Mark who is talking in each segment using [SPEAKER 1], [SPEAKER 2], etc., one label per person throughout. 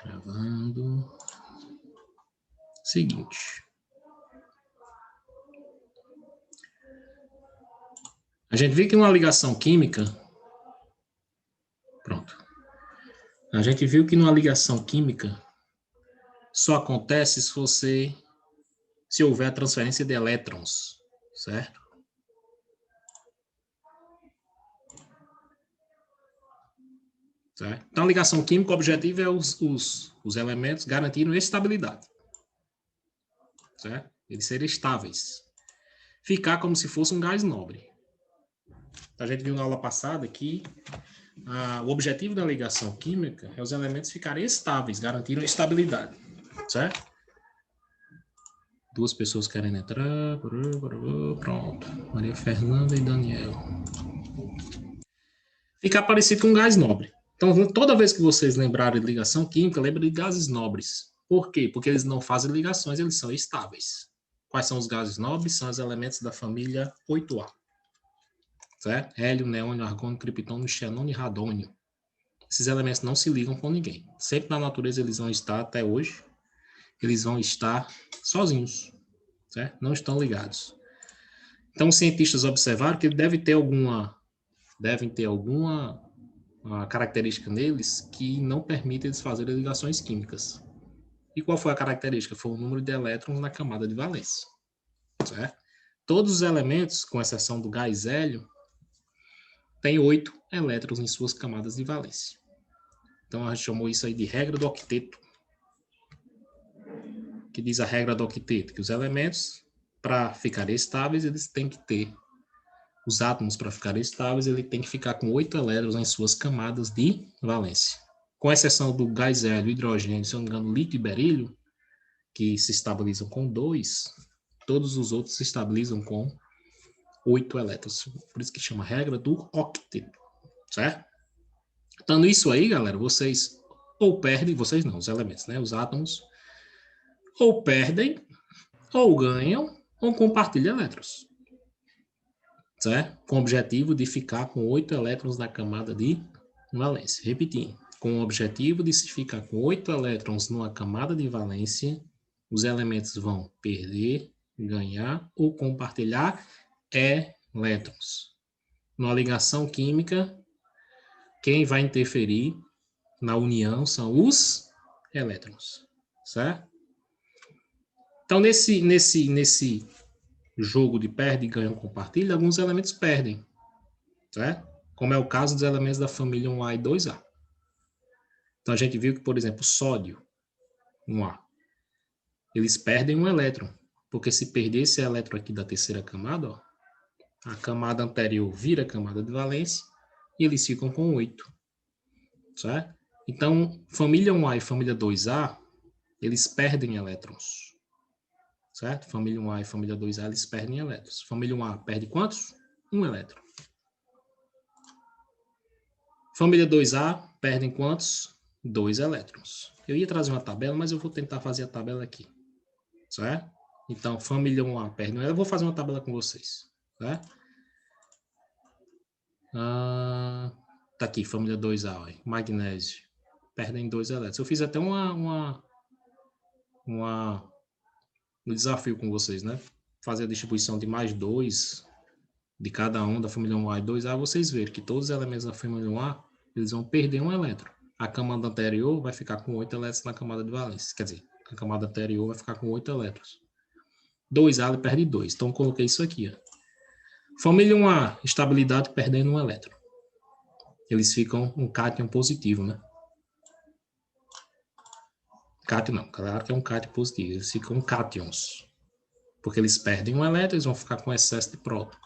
[SPEAKER 1] Gravando. Seguinte. A gente viu que uma ligação química... Pronto. A gente viu que numa ligação química só acontece se houver a transferência de elétrons, certo? Certo? Então, a ligação química, o objetivo é os elementos garantirem estabilidade. Certo? Eles serem estáveis. Ficar como se fosse um gás nobre. A gente viu na aula passada que o objetivo da ligação química é os elementos ficarem estáveis, garantirem estabilidade. Certo? Duas pessoas querem entrar. Pronto. Maria Fernanda e Daniel. Ficar parecido com um gás nobre. Então, toda vez que vocês lembrarem de ligação química, lembrem de gases nobres. Por quê? Porque eles não fazem ligações, eles são estáveis. Quais são os gases nobres? São os elementos da família 8A. Certo? Hélio, neônio, argônio, criptônio, xenônio e radônio. Esses elementos não se ligam com ninguém. Sempre na natureza eles vão estar, até hoje, eles vão estar sozinhos. Certo? Não estão ligados. Então, os cientistas observaram que devem ter alguma uma característica neles que não permite eles fazerem ligações químicas. E qual foi a característica? Foi o número de elétrons na camada de valência. Certo? Todos os elementos, com exceção do gás hélio, têm 8 elétrons em suas camadas de valência. Então, a gente chamou isso aí de regra do octeto. Que diz a regra do octeto? Que os elementos, para ficarem estáveis, eles têm que ter os átomos, para ficarem estáveis, ele tem que ficar com 8 elétrons em suas camadas de valência. Com exceção do gás hélio, hidrogênio, se não me engano, lítio e berílio, que se estabilizam com 2, todos os outros se estabilizam com 8 elétrons. Por isso que chama regra do octeto, certo? Então, isso aí, galera, vocês ou perdem, vocês não, os elementos, né? Os átomos, ou perdem, ou ganham, ou compartilham elétrons. Certo? Com o objetivo de ficar com 8 elétrons na camada de valência. Repetindo, com o objetivo de se ficar com 8 elétrons numa camada de valência, os elementos vão perder, ganhar ou compartilhar elétrons. Numa ligação química, quem vai interferir na união são os elétrons. Certo? Então, nesse jogo de perde, ganha ou compartilha, alguns elementos perdem. Certo? Como é o caso dos elementos da família 1A e 2A. Então, a gente viu que, por exemplo, o sódio, 1A, eles perdem um elétron, porque se perder esse elétron aqui da terceira camada, ó, a camada anterior vira a camada de valência e eles ficam com 8. Certo? Então, família 1A e família 2A, eles perdem elétrons. Certo? Família 1A e família 2A, eles perdem elétrons. Família 1A perde quantos? Um elétron. Família 2A perdem quantos? 2 elétrons. Eu ia trazer uma tabela, mas eu vou tentar fazer a tabela aqui. Certo? Então, família 1A perde um elétron. Eu vou fazer uma tabela com vocês. Certo? Tá aqui, família 2A. Ó, magnésio. Perdem 2 elétrons. Eu fiz até um desafio com vocês, né? Fazer a distribuição de mais 2 de cada um da família 1A e 2A, vocês verem que todos os elementos da família 1A, eles vão perder um elétron. A camada anterior vai ficar com 8 elétrons na camada de valência. Quer dizer, a camada anterior vai ficar com 8 elétrons. 2A ele perde 2. Então, eu coloquei isso aqui. Ó. Família 1A, estabilidade perdendo um elétron. Eles ficam um cátion positivo, né? Cátion não, claro que é um cátion positivo. Eles ficam cátions. Porque eles perdem um elétron, eles vão ficar com excesso de próton.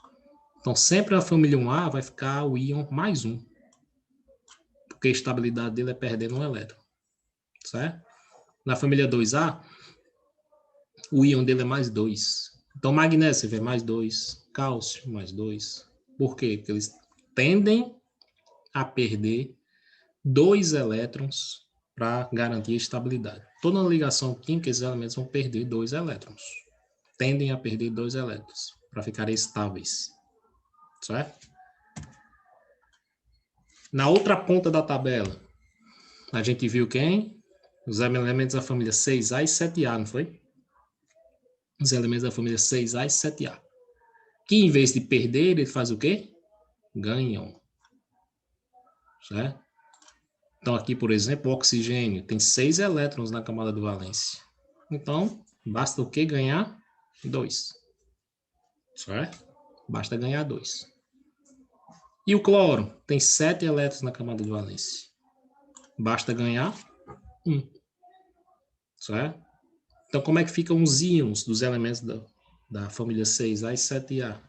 [SPEAKER 1] Então, sempre a família 1A vai ficar o íon mais 1. Porque a estabilidade dele é perdendo um elétron. Certo? Na família 2A, o íon dele é mais 2. Então, magnésio, você vê mais 2. Cálcio, mais 2. Por quê? Porque eles tendem a perder 2 elétrons para garantir a estabilidade. Toda ligação química, esses elementos vão perder 2 elétrons. Tendem a perder 2 elétrons para ficarem estáveis. Certo? Na outra ponta da tabela, a gente viu quem? Os elementos da família 6A e 7A, não foi? Os elementos da família 6A e 7A. Que em vez de perder, ele faz o quê? Ganham. Certo? Então, aqui, por exemplo, o oxigênio tem 6 elétrons na camada de valência. Então, basta o quê? Ganhar 2. Certo? Basta ganhar 2. E o cloro tem 7 elétrons na camada de valência. Basta ganhar 1. Certo? Então, como é que ficam os íons dos elementos da família 6A e 7A?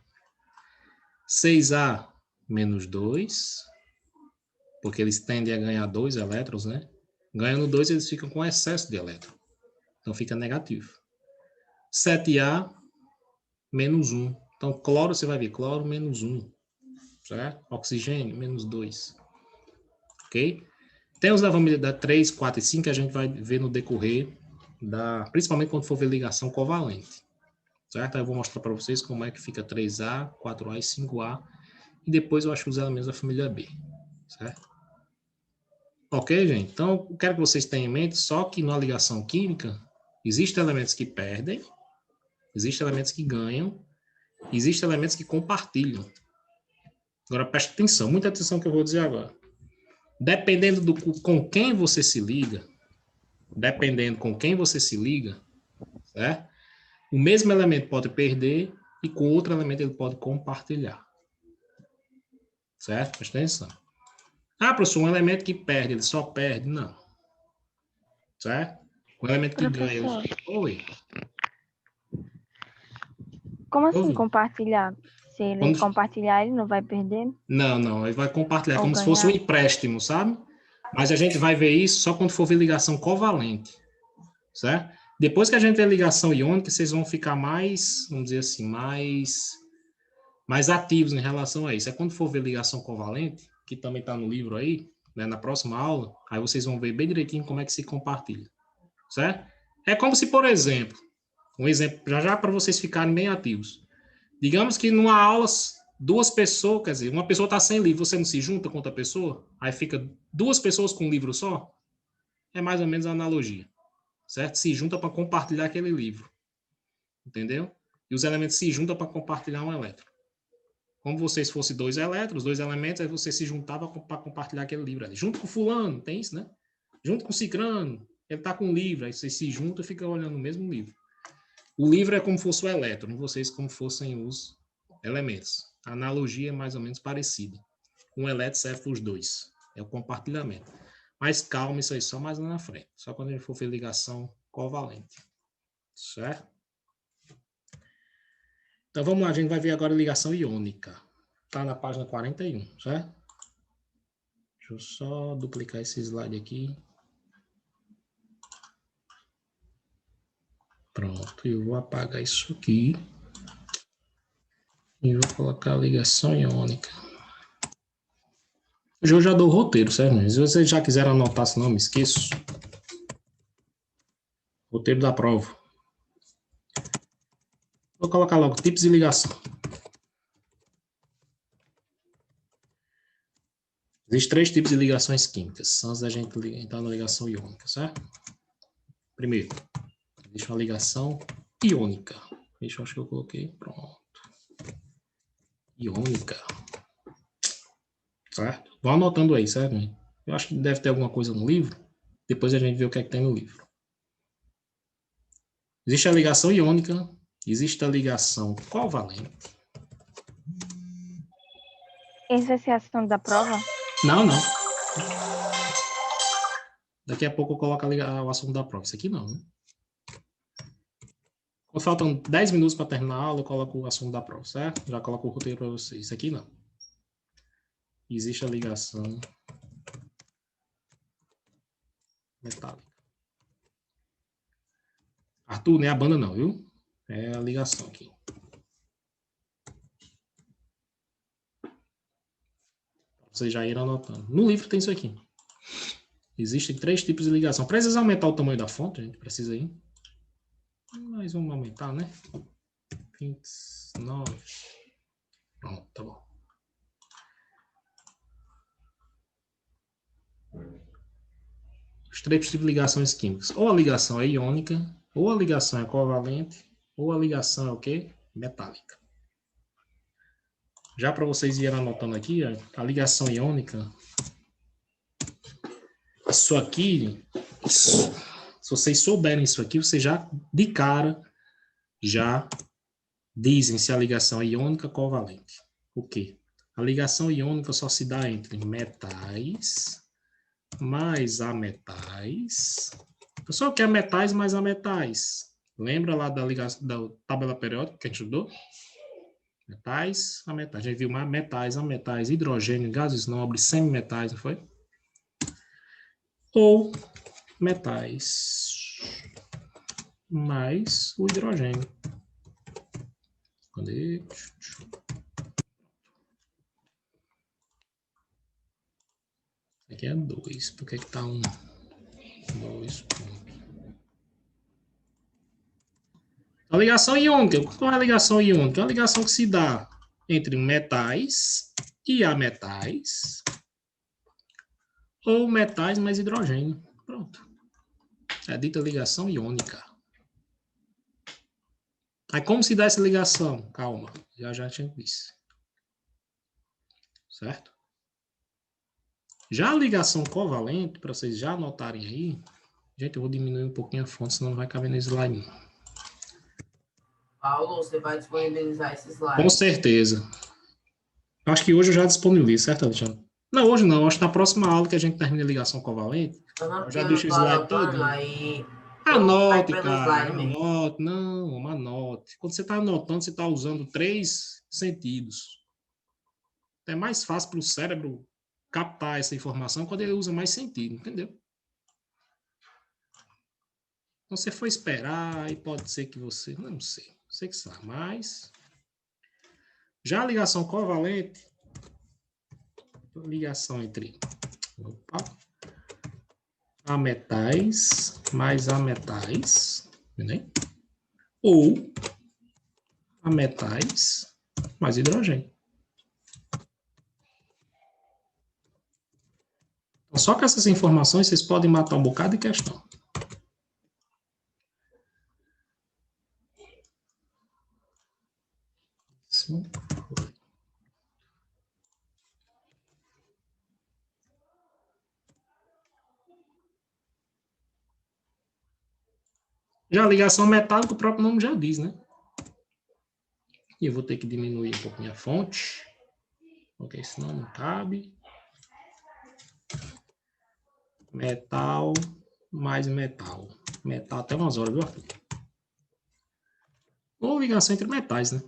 [SPEAKER 1] 6A menos 2, porque eles tendem a ganhar 2 elétrons, né? Ganhando 2, eles ficam com excesso de elétron. Então, fica negativo. 7A menos 1. Então, cloro, você vai ver, cloro menos 1. Certo? Oxigênio, menos 2. Ok? Tem os da família da 3, 4 e 5 que a gente vai ver no decorrer, principalmente quando for ver ligação covalente. Certo? Aí eu vou mostrar para vocês como é que fica 3A, 4A e 5A. E depois eu acho os elementos da família B. Certo? Ok, gente? Então, eu quero que vocês tenham em mente só que na ligação química, existem elementos que perdem, existem elementos que ganham, existem elementos que compartilham. Agora, preste atenção, muita atenção que eu vou dizer agora. Dependendo com quem você se liga, certo? O mesmo elemento pode perder e com outro elemento ele pode compartilhar. Certo? Presta atenção. Ah, professor, um elemento que perde, ele só perde? Não. Certo? O elemento que ganha, ele... Oi.
[SPEAKER 2] Como assim compartilhar? Se ele compartilhar, ele não vai perder?
[SPEAKER 1] Não, ele vai compartilhar, como
[SPEAKER 2] ganhar.
[SPEAKER 1] se fosse um empréstimo, sabe? Mas a gente vai ver isso só quando for ver ligação covalente, certo? Depois que a gente vê ligação iônica, vocês vão ficar mais, vamos dizer assim, mais ativos em relação a isso. É quando for ver ligação covalente, que também está no livro aí, né, na próxima aula, aí vocês vão ver bem direitinho como é que se compartilha, certo? É como se, por exemplo, um exemplo já para vocês ficarem bem ativos. Digamos que numa aula, duas pessoas, quer dizer, uma pessoa está sem livro, você não se junta com outra pessoa, aí fica duas pessoas com um livro só, é mais ou menos a analogia, certo? Se junta para compartilhar aquele livro, entendeu? E os elementos se juntam para compartilhar um elétron. Como vocês fossem dois elétrons, dois elementos, aí você se juntava para compartilhar aquele livro ali. Junto com fulano, tem isso, né? Junto com cicrano, ele está com um livro, aí vocês se juntam e ficam olhando o mesmo livro. O livro é como fosse o elétron, e vocês como fossem os elementos. A analogia é mais ou menos parecida. Um elétron serve para os dois. É o compartilhamento. Mas calma, isso aí só mais lá na frente. Só quando a gente for ver ligação covalente. Certo? Então vamos lá, a gente vai ver agora a ligação iônica. Está na página 41, certo? Deixa eu só duplicar esse slide aqui. Pronto, eu vou apagar isso aqui. E vou colocar a ligação iônica. Hoje eu já dou o roteiro, certo? Se vocês já quiserem anotar, senão eu me esqueço. Roteiro da prova. Vou colocar logo tipos de ligação. Existem 3 tipos de ligações químicas, antes da gente entrar na ligação iônica, certo? Primeiro, existe uma ligação iônica. Deixa eu acho que eu coloquei. Pronto. Iônica. Certo? Vão anotando aí, certo? Eu acho que deve ter alguma coisa no livro. Depois a gente vê o que é que tem no livro. Existe a ligação iônica, existe a ligação covalente.
[SPEAKER 2] Esse vai ser a ação da prova?
[SPEAKER 1] Não. Daqui a pouco eu coloco o assunto da prova. Isso aqui não, né? Quando faltam 10 minutos para terminar a aula, eu coloco o assunto da prova, certo? Já coloco o roteiro para vocês. Isso aqui não. Existe a ligação metálica. Arthur, não é a banda não, viu? É a ligação aqui. Vocês já irão anotando. No livro tem isso aqui. Existem 3 tipos de ligação. Precisa aumentar o tamanho da fonte, a gente precisa aí. Mas vamos aumentar, né? 29. Pronto, tá bom. Os três tipos de ligações químicas. Ou a ligação é iônica, ou a ligação é covalente, ou a ligação é o quê? Metálica. Já para vocês irem anotando aqui, a ligação iônica, isso aqui, se vocês souberem isso aqui, vocês já, de cara, já dizem se a ligação é iônica ou covalente. O quê? A ligação iônica só se dá entre metais mais ametais. Só que é metais mais ametais. Lembra lá da ligação da tabela periódica que a gente estudou? Metais a metais. A gente viu mais metais a metais, hidrogênio, gases nobres, semimetais, não foi? Ou metais mais o hidrogênio. Cadê? Aqui é 2. Por que está 1? 2 pontos. A ligação iônica. Qual é a ligação iônica? É a ligação que se dá entre metais e ametais ou metais mais hidrogênio. Pronto. É a dita ligação iônica. Aí como se dá essa ligação? Calma, já tinha disse. Certo? Já a ligação covalente, para vocês já anotarem aí, gente, eu vou diminuir um pouquinho a fonte, senão não vai caber no slide.
[SPEAKER 3] Paulo, você vai disponibilizar esse slide?
[SPEAKER 1] Com certeza. Acho que hoje eu já disponibilizo, certo, Alexandre? Não, hoje não. Acho que na próxima aula que a gente termina a ligação covalente, eu já deixo o slide todo. Anote, cara. Anote. Não, anote. Quando você está anotando, você está usando 3 sentidos. É mais fácil para o cérebro captar essa informação quando ele usa mais sentido, entendeu? Então, você for esperar e pode ser que você... Não sei. Você que sabe, mas... Já a ligação covalente, ligação entre ametais mais ametais, entendeu? Ou ametais mais hidrogênio. Então, só com essas informações vocês podem matar um bocado de questão. Sim. Já a ligação metálica, o próprio nome já diz, né? E eu vou ter que diminuir um pouquinho a fonte, porque senão não cabe. Metal mais metal. Metal até umas horas, viu, Arthur? Ou ligação entre metais, né?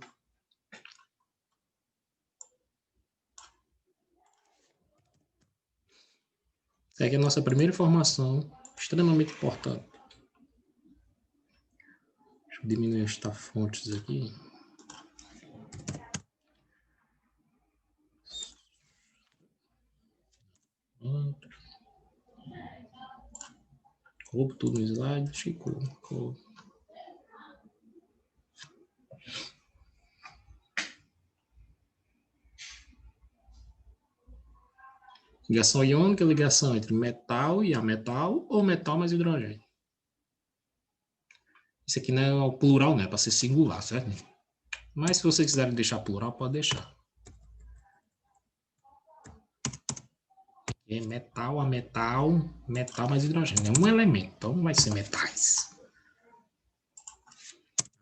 [SPEAKER 1] Essa aqui é a nossa primeira informação, extremamente importante. Deixa eu diminuir estas fontes aqui. Roubo tudo no slide, ficou. Ligação iônica, ligação entre metal e ametal ou metal mais hidrogênio. Isso aqui não é o plural, não é para ser singular, certo? Mas se vocês quiserem deixar plural, pode deixar. É metal a metal, metal mais hidrogênio. É um elemento, então não vai ser metais.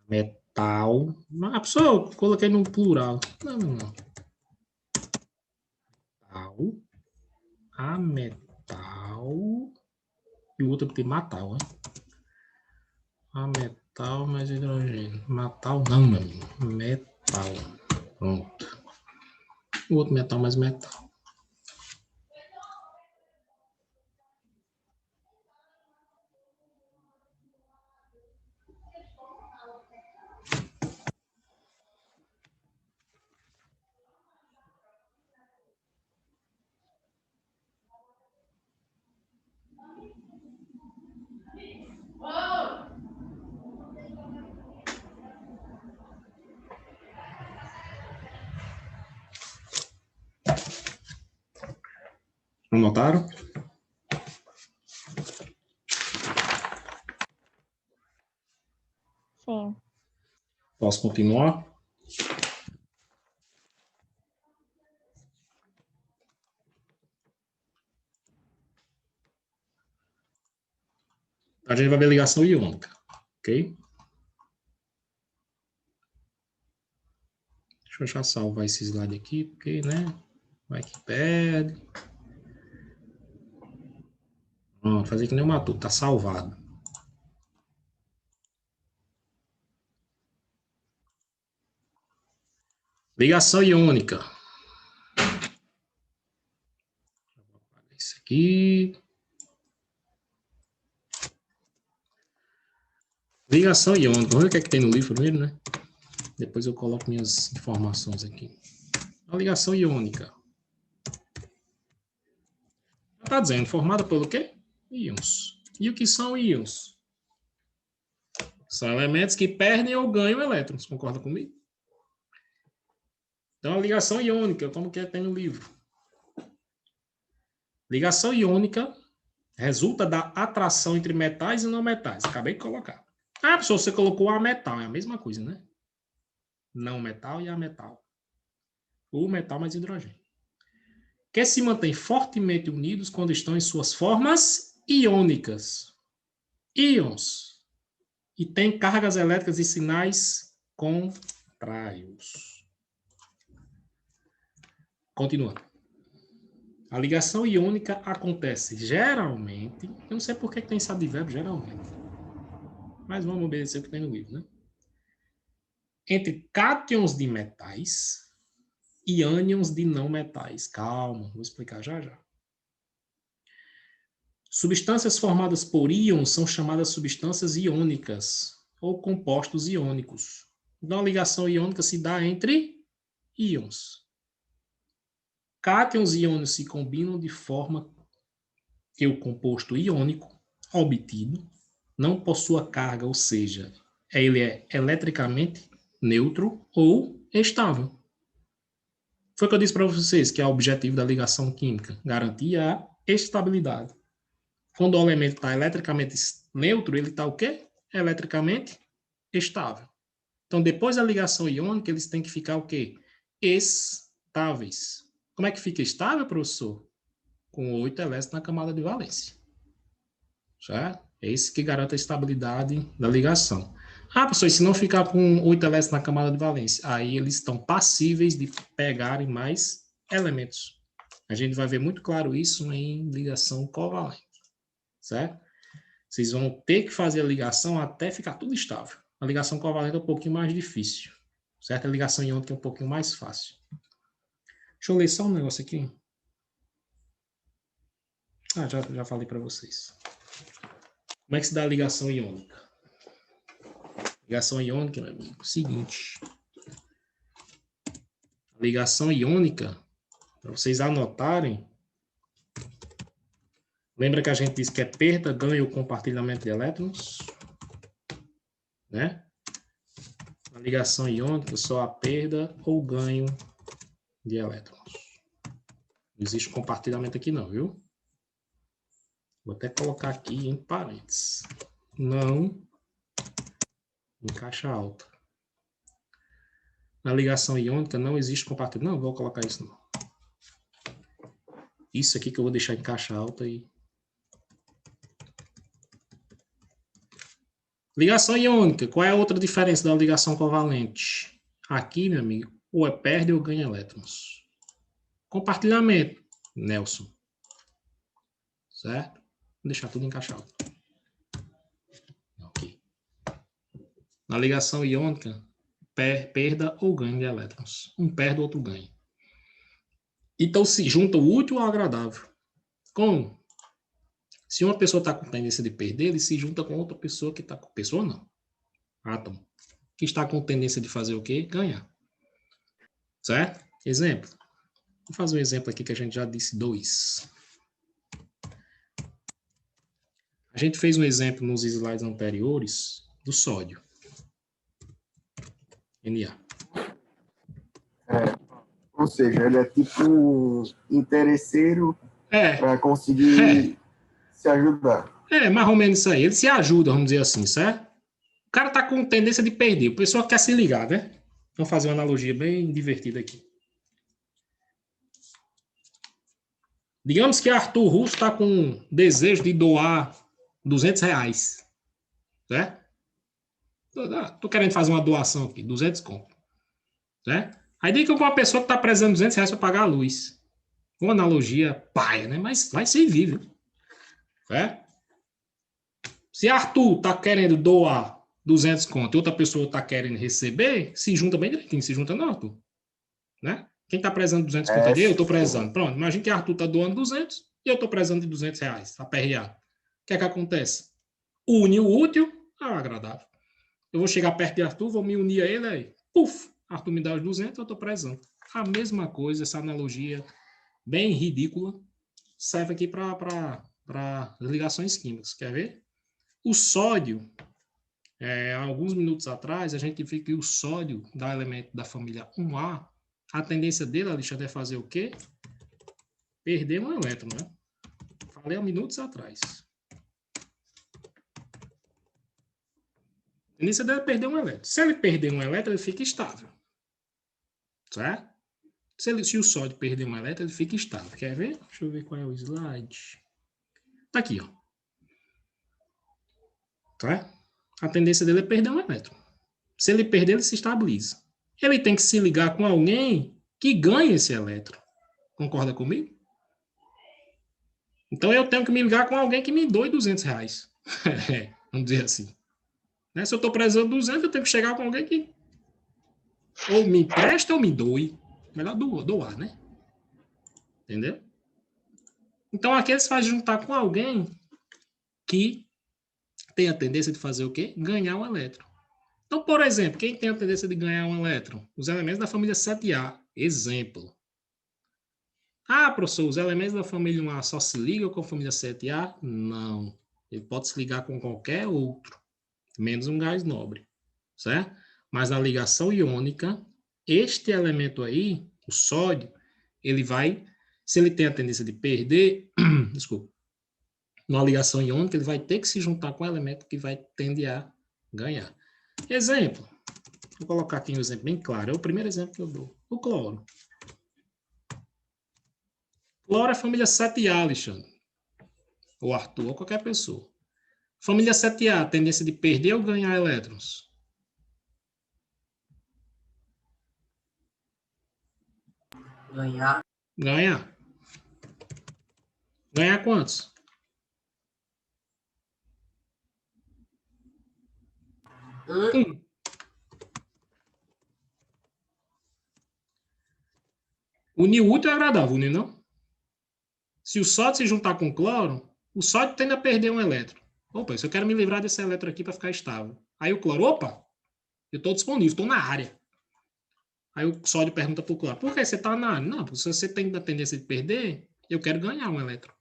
[SPEAKER 1] Metal. Ah, pessoal, eu coloquei no plural. Não. Metal. A metal. E o outro tem metal, né? A metal mais hidrogênio. Metal não, meu amigo. Metal. Pronto. O outro metal mais metal. Anotaram?
[SPEAKER 2] Sim.
[SPEAKER 1] Posso continuar? A gente vai ver ligação iônica, ok? Deixa eu já salvar esse slide aqui, porque, né? Vai que perde. Pronto, fazer que nem o Matu, tá salvado. Ligação iônica. Isso aqui. Ligação iônica. Vamos ver o que é que tem no livro primeiro, né? Depois eu coloco minhas informações aqui. A ligação iônica. Está dizendo, formada pelo quê? Íons. E o que são íons? São elementos que perdem ou ganham elétrons. Concorda comigo? Então, a ligação iônica, como que tem no livro? Ligação iônica resulta da atração entre metais e não metais. Acabei de colocar. Ah, professor, você colocou a metal. É a mesma coisa, né? Não metal e a metal. O metal mais hidrogênio. Que se mantêm fortemente unidos quando estão em suas formas iônicas. Íons. E tem cargas elétricas e sinais contrários. Continua. A ligação iônica acontece geralmente, eu não sei por que tem esse advérbio geralmente, mas vamos obedecer o que tem no livro, né? Entre cátions de metais e ânions de não metais. Calma, vou explicar já já. Substâncias formadas por íons são chamadas substâncias iônicas ou compostos iônicos. Então, a ligação iônica se dá entre íons. Cátions e íons se combinam de forma que o composto iônico obtido não possua carga, ou seja, ele é eletricamente neutro ou estável. Foi o que eu disse para vocês, que é o objetivo da ligação química, garantir a estabilidade. Quando o elemento está eletricamente neutro, ele está o quê? Eletricamente estável. Então, depois da ligação iônica, eles têm que ficar o quê? Estáveis. Como é que fica estável, professor? Com 8 elétrons na camada de valência. Certo? É esse que garante a estabilidade da ligação. Ah, professor, e se não ficar com 8 elétrons na camada de valência? Aí eles estão passíveis de pegarem mais elementos. A gente vai ver muito claro isso em ligação covalente. Certo? Vocês vão ter que fazer a ligação até ficar tudo estável. A ligação covalente é um pouquinho mais difícil. Certo? A ligação iônica é um pouquinho mais fácil. Deixa eu ler só um negócio aqui. Ah, já falei para vocês. Como é que se dá a ligação iônica? Ligação iônica, meu amigo, seguinte. A ligação iônica, para vocês anotarem, lembra que a gente disse que é perda, ganho ou compartilhamento de elétrons? Né? A ligação iônica só a perda ou ganho de elétrons. Não existe compartilhamento aqui não, viu? Vou até colocar aqui em parênteses. Não em caixa alta. Na ligação iônica não existe compartilhamento. Não, vou colocar isso não. Isso aqui que eu vou deixar em caixa alta e... Ligação iônica. Qual é a outra diferença da ligação covalente? Aqui, meu amigo, ou é perde ou ganha elétrons. Compartilhamento, Nelson. Certo? Vou deixar tudo encaixado. Ok. Na ligação iônica, perda ou ganho de elétrons. Um perde, o outro ganha. Então, se junta o útil ao agradável. Como? Se uma pessoa está com tendência de perder, ele se junta com outra pessoa que está com... Pessoa não. Átomo. Que está com tendência de fazer o quê? Ganhar. Certo? Exemplo. Vou fazer um exemplo aqui que a gente já disse 2. A gente fez um exemplo nos slides anteriores do sódio. Na.
[SPEAKER 4] Ou seja, ele é tipo um interesseiro para conseguir se ajudar.
[SPEAKER 1] É, mais ou menos isso aí. Ele se ajuda, vamos dizer assim, certo? O cara tá com tendência de perder. O pessoal quer se ligar, né? Vamos fazer uma analogia bem divertida aqui. Digamos que Arthur Russo está com desejo de doar R$200, né? Tô querendo fazer uma doação aqui, 200 conto, né? Aí diga que uma pessoa que está precisando de R$200 para pagar a luz. Uma analogia paia, né? Mas vai servir, viu? É? Se Arthur está querendo doar 200 conto e outra pessoa está querendo receber, se junta bem direitinho, se junta não, Arthur. Né? Quem está precisando de 200 conto ali, eu estou precisando. Pronto, imagina que Arthur está doando 200 e eu estou precisando de R$200, aperreado. O que é que acontece? Une o útil ao agradável. Eu vou chegar perto de Arthur, vou me unir a ele aí. Puf! Arthur me dá os 200, eu estou precisando. A mesma coisa, essa analogia bem ridícula, serve aqui para ligações químicas. Quer ver? O sódio, alguns minutos atrás, a gente viu que o sódio da elemento da família 1A, a tendência dele, Alexandre, é fazer o quê? Perder um elétron, né? Falei há minutos atrás. A tendência dele é perder um elétron. Se ele perder um elétron, ele fica estável. Certo? Se o sódio perder um elétron, ele fica estável. Quer ver? Deixa eu ver qual é o slide. Tá aqui, ó. Tá? A tendência dele é perder um elétron. Se ele perder, ele se estabiliza. Ele tem que se ligar com alguém que ganhe esse elétron. Concorda comigo? Então eu tenho que me ligar com alguém que me doe R$200. Vamos dizer assim. Né? Se eu estou precisando de 200, eu tenho que chegar com alguém que ou me empresta ou me doe. Melhor doar, né? Entendeu? Então aqui eles fazem juntar com alguém que tem a tendência de fazer o quê? Ganhar um elétron. Então, por exemplo, quem tem a tendência de ganhar um elétron? Os elementos da família 7A. Exemplo. Ah, professor, os elementos da família 1A só se ligam com a família 7A? Não. Ele pode se ligar com qualquer outro, menos um gás nobre. Certo? Mas na ligação iônica, este elemento aí, o sódio, ele vai, se ele tem a tendência de perder, desculpa, numa ligação iônica, ele vai ter que se juntar com o elemento que vai tender a ganhar. Exemplo. Vou colocar aqui um exemplo bem claro. É o primeiro exemplo que eu dou. O cloro. Cloro é família 7A, Alexandre. Ou Arthur, ou qualquer pessoa. Família 7A, tendência de perder ou ganhar elétrons?
[SPEAKER 3] Ganhar.
[SPEAKER 1] Ganhar. Ganhar quantos? Um. Unir útil é agradável, unir não? Se o sódio se juntar com o cloro, o sódio tende a perder um elétron. Opa, se eu quero me livrar desse elétron aqui para ficar estável. Aí o cloro, opa, eu estou disponível, estou na área. Aí o sódio pergunta para o cloro, por que você está na área? Não, porque se você tem a tendência de perder, eu quero ganhar um elétron.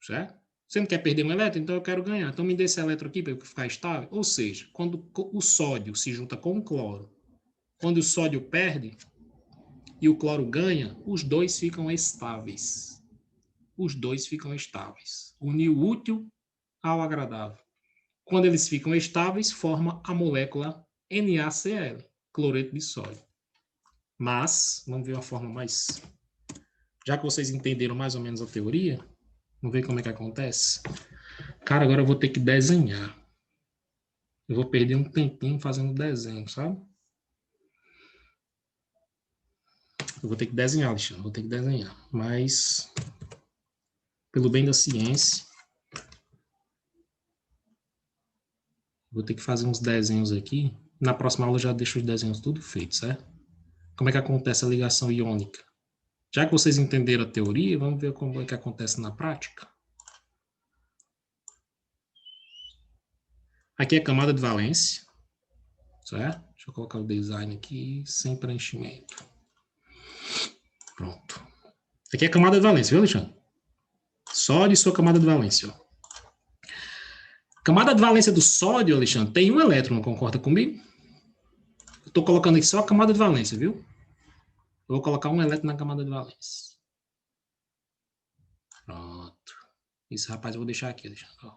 [SPEAKER 1] Certo? Você não quer perder um elétron? Então eu quero ganhar. Então me dê esse elétron aqui para eu ficar estável. Ou seja, quando o sódio se junta com o cloro, quando o sódio perde e o cloro ganha, os dois ficam estáveis. Os dois ficam estáveis. Unir o útil ao agradável. Quando eles ficam estáveis, forma a molécula NaCl, cloreto de sódio. Mas, vamos ver uma forma mais... Já que vocês entenderam mais ou menos a teoria, vamos ver como é que acontece. Cara, agora eu vou ter que desenhar. Eu vou perder um tempinho fazendo desenho, sabe? Eu vou ter que desenhar, Alexandre. Vou ter que desenhar. Mas, pelo bem da ciência, vou ter que fazer uns desenhos aqui. Na próxima aula eu já deixo os desenhos tudo feitos, certo? Como é que acontece a ligação iônica? Já que vocês entenderam a teoria, vamos ver como é que acontece na prática. Aqui é a camada de valência, certo? Deixa eu colocar o design aqui, sem preenchimento. Pronto. Aqui é a camada de valência, viu, Alexandre? Sódio e sua camada de valência. Ó. Camada de valência do sódio, Alexandre, tem um elétron, concorda comigo? Estou colocando aqui só a camada de valência, viu? Eu vou colocar um elétron na camada de valência. Pronto. Isso, rapaz, eu vou deixar aqui. Ó.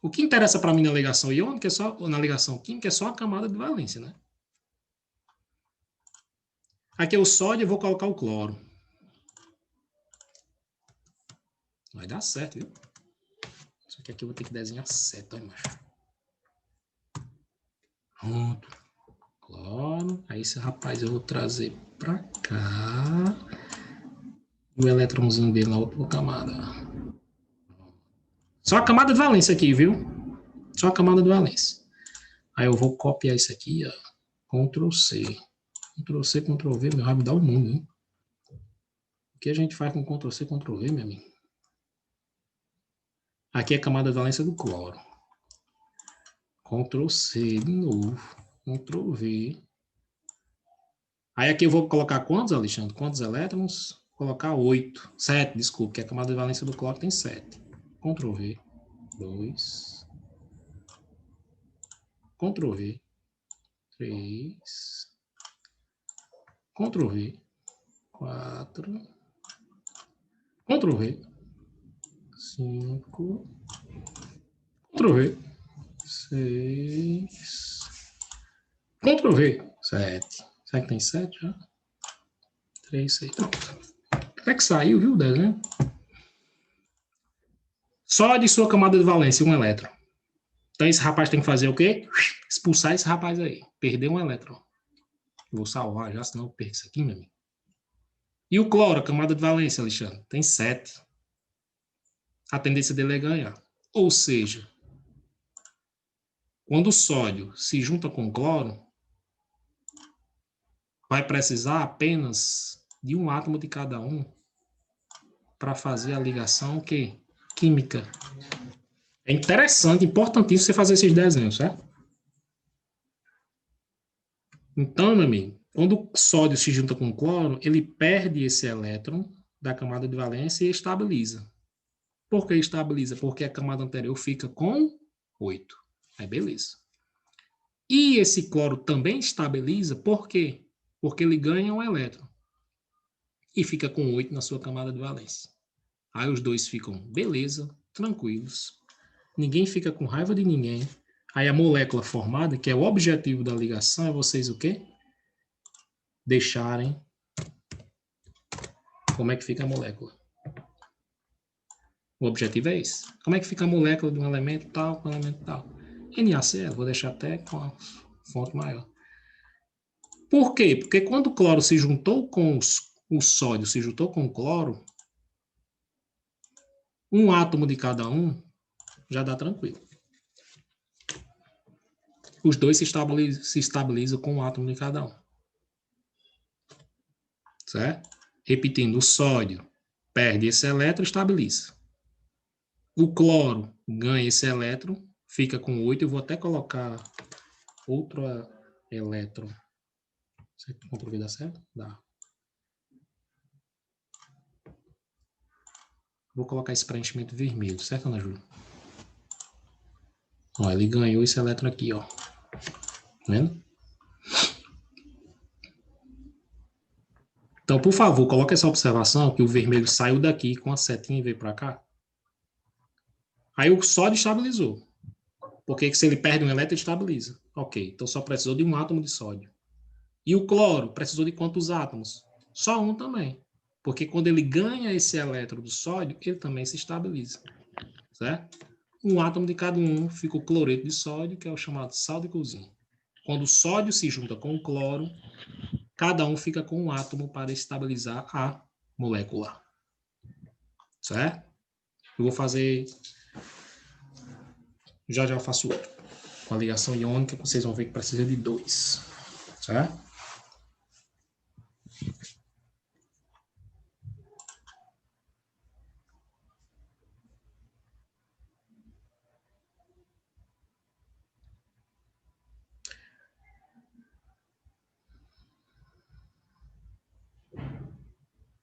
[SPEAKER 1] O que interessa para mim na ligação iônica, na ligação química, é só a camada de valência, né? Aqui é o sódio, eu vou colocar o cloro. Vai dar certo, viu? Só que aqui eu vou ter que desenhar certo, olha, macho. Pronto. Cloro. Aí esse rapaz eu vou trazer para cá. E o elétronzinho dele na outra camada. Só a camada de valência aqui, viu? Só a camada de valência. Aí eu vou copiar isso aqui, ó. Ctrl C. Ctrl C, Ctrl V, meu rabo dá o mundo, hein? O que a gente faz com Ctrl C, Ctrl V, meu amigo? Aqui é a camada de valência do cloro. Ctrl C de novo. Ctrl V. Aí aqui eu vou colocar quantos, Alexandre? Quantos elétrons? Vou colocar 8. 7, desculpa, que a camada de valência do cloro tem 7. Ctrl V. 2. Ctrl V. 3. Ctrl V. 4. Ctrl V. 5. Ctrl V. 6. Ctrl V. 7. Será que tem 7 já? 3, 6. Pronto. Até que saiu, viu, o desenho? Só de sua camada de valência, um elétron. Então esse rapaz tem que fazer o quê? Expulsar esse rapaz aí. Perder um elétron. Vou salvar já, senão eu perco isso aqui, meu amigo. E o cloro, a camada de valência, Alexandre? Tem 7. A tendência dele é ganhar. Ou seja, quando o sódio se junta com o cloro, vai precisar apenas de um átomo de cada um para fazer a ligação que química. É interessante, importantíssimo você fazer esses desenhos, certo? Então, meu amigo, quando o sódio se junta com o cloro, ele perde esse elétron da camada de valência e estabiliza. Por que estabiliza? Porque a camada anterior fica com 8. Aí, beleza. E esse cloro também estabiliza, por quê? Porque ele ganha um elétron e fica com 8 na sua camada de valência. Aí os dois ficam, beleza, tranquilos. Ninguém fica com raiva de ninguém. Aí a molécula formada, que é o objetivo da ligação, é vocês o quê? Deixarem como é que fica a molécula. O objetivo é esse. Como é que fica a molécula de um elemento tal com um elemento tal? NaCl, vou deixar até com a fonte maior. Por quê? Porque quando o cloro se juntou com o sódio, se juntou com o cloro, um átomo de cada um já dá tranquilo. Os dois se estabilizam com um átomo de cada um. Certo? Repetindo, o sódio perde esse elétron e estabiliza. O cloro ganha esse elétron, fica com 8. Eu vou até colocar outro elétron. Você Ctrl V dá certo? Dá. Vou colocar esse preenchimento vermelho, certo, Ana Júlia? Ó, ele ganhou esse elétron aqui, ó. Tá vendo? Então, por favor, coloque essa observação que o vermelho saiu daqui com a setinha e veio para cá. Aí o sódio estabilizou. Porque se ele perde um elétron, ele estabiliza. Ok, então só precisou de um átomo de sódio. E o cloro precisou de quantos átomos? Só um também. Porque quando ele ganha esse elétron do sódio, ele também se estabiliza. Certo? Um átomo de cada um fica o cloreto de sódio, que é o chamado sal de cozinha. Quando o sódio se junta com o cloro, cada um fica com um átomo para estabilizar a molécula. Certo? Eu vou fazer... Já eu faço outro. Com a ligação iônica, vocês vão ver que precisa de 2. Certo?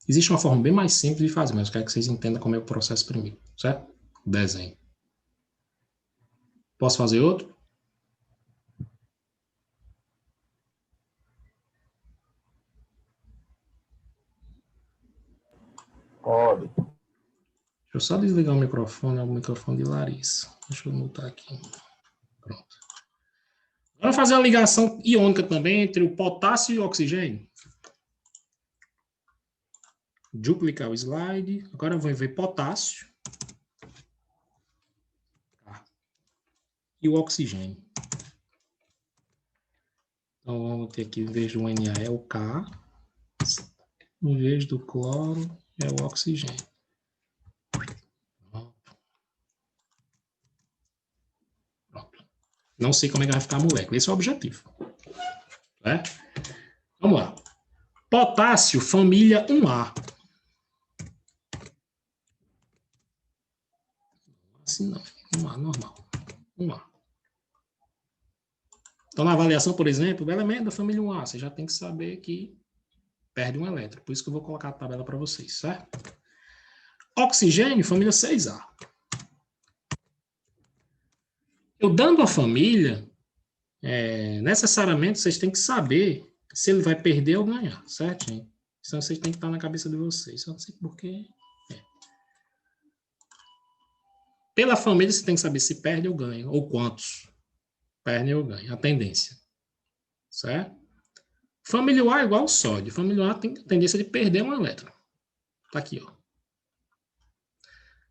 [SPEAKER 1] Existe uma forma bem mais simples de fazer, mas eu quero que vocês entendam como é o processo primeiro, certo? Desenho. Posso fazer outro?
[SPEAKER 4] Pode.
[SPEAKER 1] eu só desligar o microfone de Larissa. Deixa eu mutar aqui. Pronto. Vamos fazer uma ligação iônica também entre o potássio e o oxigênio. Duplicar o slide. Agora eu vou ver potássio e o oxigênio. Então, vamos ter aqui, em vez do Na, é o K. Em vez do cloro, é o oxigênio. Pronto. Não sei como é que vai ficar a molécula. Esse é o objetivo. Né? Vamos lá. Potássio, família 1A. Assim não. 1A, normal. 1A. Então, na avaliação, por exemplo, o elemento da família 1A, você já tem que saber que perde um elétron. Por isso que eu vou colocar a tabela para vocês, certo? Oxigênio, família 6A. Eu dando a família, necessariamente vocês têm que saber se ele vai perder ou ganhar, certo, gente? Então, vocês têm que estar na cabeça de vocês. Só não sei porquê. Pela família, você tem que saber se perde ou ganha, ou quantos perdem ou ganham, a tendência. Certo? Família A é igual ao sódio. Família A tem a tendência de perder um elétron. Tá aqui, ó.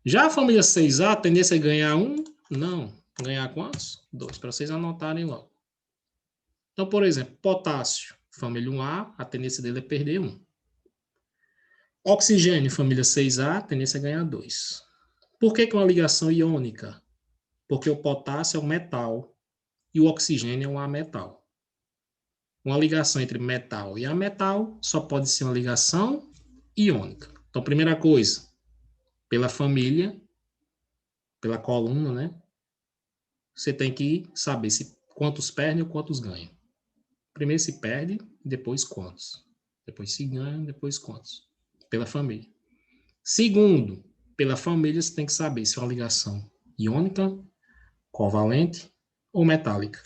[SPEAKER 1] Já a família 6A, a tendência é ganhar um? Não. Ganhar quantos? 2, para vocês anotarem logo. Então, por exemplo, potássio, família 1A, a tendência dele é perder 1. Oxigênio, família 6A, a tendência é ganhar 2. Por que é uma ligação iônica? Porque o potássio é um metal e o oxigênio é um ametal. Uma ligação entre metal e ametal só pode ser uma ligação iônica. Então, primeira coisa, pela família, pela coluna, né? Você tem que saber quantos perdem ou quantos ganham. Primeiro se perde, depois quantos. Depois se ganha, depois quantos. Pela família. Segundo, pela família você tem que saber se é uma ligação iônica, covalente ou metálica.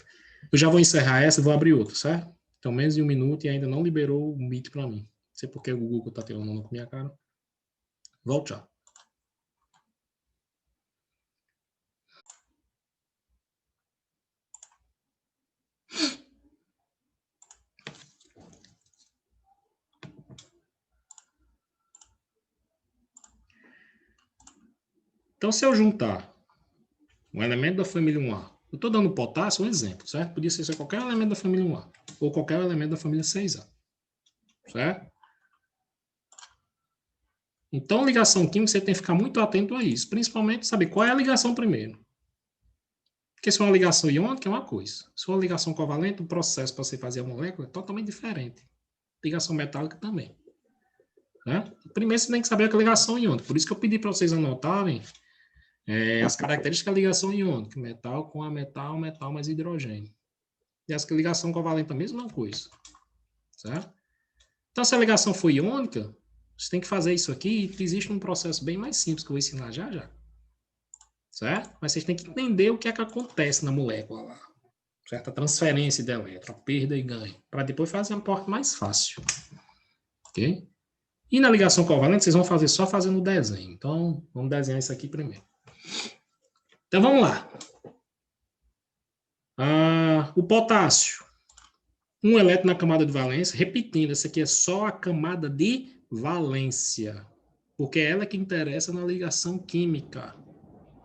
[SPEAKER 1] Eu já vou encerrar essa e vou abrir outra, certo? Então, menos de 1 minuto e ainda não liberou o Meet para mim. Não sei porque o Google está tirando onda com minha cara. Volto já. Então, se eu juntar um elemento da família 1A, eu estou dando potássio, um exemplo, certo? Podia ser qualquer elemento da família 1A ou qualquer elemento da família 6A, certo? Então, ligação química, você tem que ficar muito atento a isso, principalmente saber qual é a ligação primeiro. Porque se for uma ligação iônica é uma coisa. Se for uma ligação covalente, o processo para você fazer a molécula é totalmente diferente. Ligação metálica também. Né? Primeiro você tem que saber a ligação iônica. Por isso que eu pedi para vocês anotarem as características da ligação iônica. Metal com ametal, metal mais hidrogênio. E essa ligação covalente é a mesma coisa. Certo? Então, se a ligação for iônica, você tem que fazer isso aqui. Existe um processo bem mais simples que eu vou ensinar já já. Certo? Mas vocês têm que entender o que é que acontece na molécula lá. Certo? A transferência de elétron, a perda e ganho. Para depois fazer uma porta mais fácil. Ok? E na ligação covalente, vocês vão fazer só fazendo o desenho. Então, vamos desenhar isso aqui primeiro. Então, vamos lá. O potássio. Um elétron na camada de valência. Repetindo, essa aqui é só a camada de valência. Porque é ela que interessa na ligação química.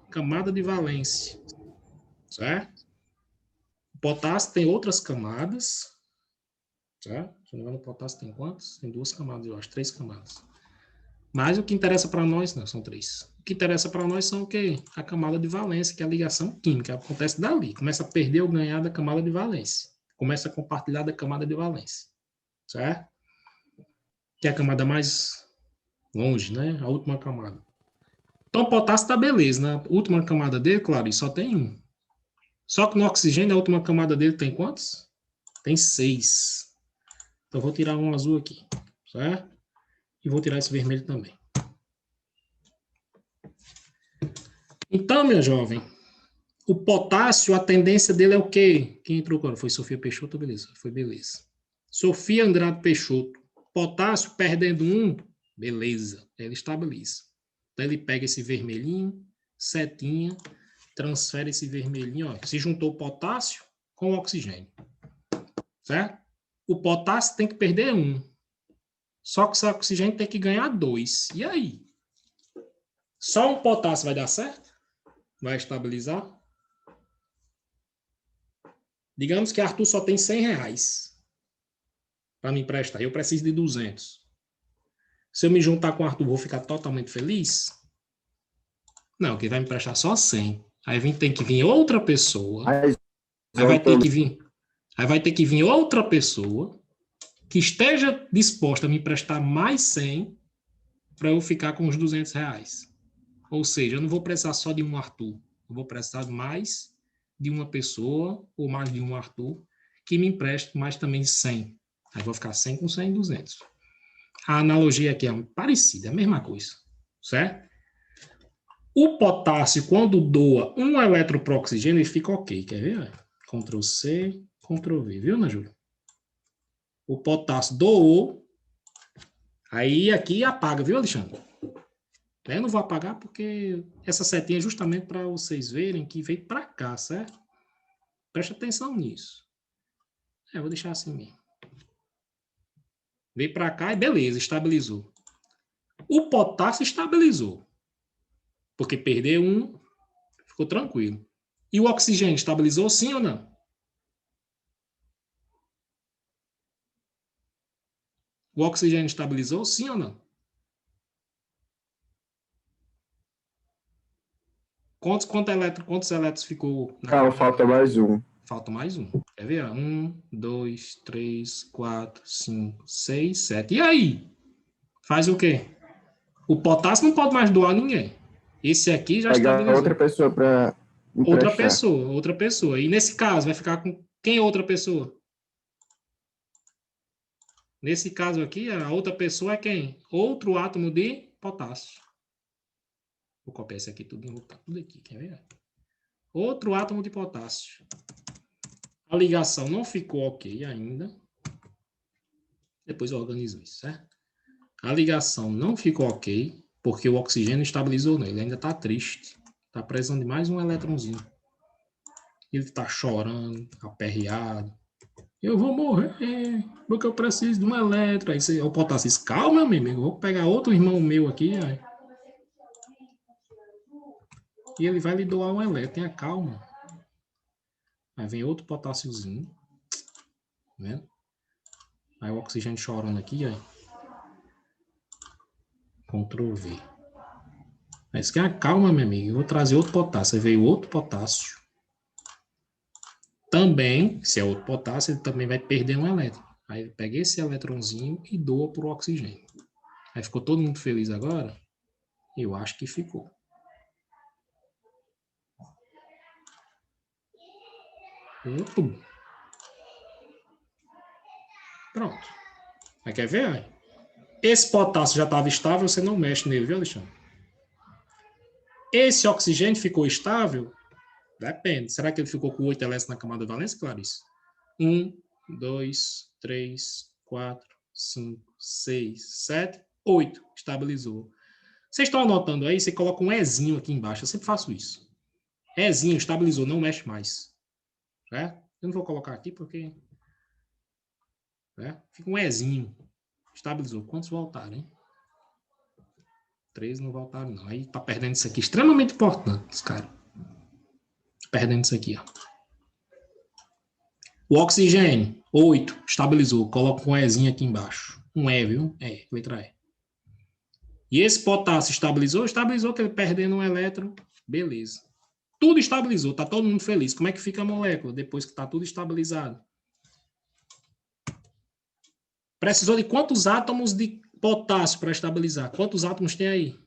[SPEAKER 1] Camada de valência. Certo? O potássio tem outras camadas. Certo? Se não me engano, o potássio tem quantas? Tem 2 camadas, eu acho. 3 camadas. Mas o que interessa para nós, não, são 3. O que interessa para nós são o quê? A camada de valência, que é a ligação química. Acontece dali. Começa a perder ou ganhar da camada de valência. Começa a compartilhar da camada de valência. Certo? Que é a camada mais longe, né? A última camada. Então, o potássio está beleza. Na última camada dele, claro, só tem 1. Só que no oxigênio, a última camada dele tem quantos? Tem 6. Então, eu vou tirar um azul aqui. Certo? E vou tirar esse vermelho também. Então, minha jovem, o potássio, a tendência dele é o quê? Quem entrou quando? Foi Sofia Peixoto? Beleza, foi beleza. Sofia Andrade Peixoto. Potássio perdendo 1, beleza, ele estabiliza. Então, ele pega esse vermelhinho, setinha, transfere esse vermelhinho, ó. Se juntou o potássio com o oxigênio. Certo? O potássio tem que perder 1. Só que o oxigênio tem que ganhar 2. E aí? Só um potássio vai dar certo? Vai estabilizar? Digamos que Arthur só tem R$100 para me emprestar. Eu preciso de 200. Se eu me juntar com o Arthur, vou ficar totalmente feliz? Não, que vai me emprestar só 100. Aí tem que vir outra pessoa. Aí vai ter que vir outra pessoa que esteja disposta a me emprestar mais 100 para eu ficar com os R$200. Ou seja, eu não vou precisar só de um Arthur. Eu vou precisar mais de uma pessoa ou mais de um Arthur que me empreste mais também 100. Aí eu vou ficar 100 com 100 e 200. A analogia aqui é parecida, é a mesma coisa. Certo? O potássio, quando doa um elétron para o oxigênio, ele fica ok. Quer ver? Ctrl C, Ctrl V. Viu, Ana Júlia? O potássio doou. Aí aqui apaga, viu, Alexandre? Eu não vou apagar porque essa setinha é justamente para vocês verem que veio para cá, certo? Preste atenção nisso. Eu vou deixar assim mesmo. Veio para cá e beleza, estabilizou. O potássio estabilizou. Porque perdeu 1, ficou tranquilo. E o oxigênio estabilizou sim ou não? O oxigênio estabilizou sim ou não? Quantos elétrons ficou?
[SPEAKER 4] Falta mais um.
[SPEAKER 1] Falta mais um. Quer ver? 1, 2, 3, 4, 5, 6, 7. E aí? Faz o quê? O potássio não pode mais doar ninguém. Esse aqui já estabilizou.
[SPEAKER 4] Outra pessoa para emprestar.
[SPEAKER 1] Outra pessoa. E nesse caso, vai ficar com quem outra pessoa? Nesse caso aqui, a outra pessoa é quem? Outro átomo de potássio. Vou copiar esse aqui tudo, vou botar tudo aqui, quer ver? Outro átomo de potássio. A ligação não ficou ok ainda. Depois eu organizo isso, certo? A ligação não ficou ok, porque o oxigênio estabilizou nele. Ele ainda está triste. Está precisando de mais um elétronzinho. Ele está chorando, aperreado. Eu vou morrer, porque eu preciso de um elétron. Aí o potássio diz, calma, meu amigo, eu vou pegar outro irmão meu aqui. Aí. E ele vai lhe doar um elétron, tenha calma. Aí vem outro potássiozinho. Tá vendo? Aí o oxigênio chorando aqui, ó. Ctrl V. Mas que calma, meu amigo. Eu vou trazer outro potássio. Aí veio outro potássio. Também, se é outro potássio, ele também vai perder um elétron. Aí eu pego esse elétronzinho e doa para o oxigênio. Aí ficou todo mundo feliz agora? Eu acho que ficou. Pronto. Aí quer ver? Esse potássio já estava estável, você não mexe nele, viu, Alexandre? Esse oxigênio ficou estável? Depende. Será que ele ficou com 8 elétrons na camada valência, Clarice? 1, 2, 3, 4, 5, 6, 7, 8. Estabilizou. Vocês estão anotando aí? Você coloca um Ezinho aqui embaixo. Eu sempre faço isso. Ezinho, estabilizou, não mexe mais. Certo? Eu não vou colocar aqui porque... Fica um Ezinho. Estabilizou. Quantos voltaram, hein? 3 não voltaram, não. Aí tá perdendo isso aqui. Extremamente importante, cara. Perdendo isso aqui, ó. O oxigênio, 8, estabilizou. Coloca um Ezinho aqui embaixo. Um E, viu? Letra E. E esse potássio estabilizou? Estabilizou, que ele perdendo um elétron. Beleza. Tudo estabilizou, tá todo mundo feliz. Como é que fica a molécula depois que tá tudo estabilizado? Precisou de quantos átomos de potássio para estabilizar? Quantos átomos tem aí?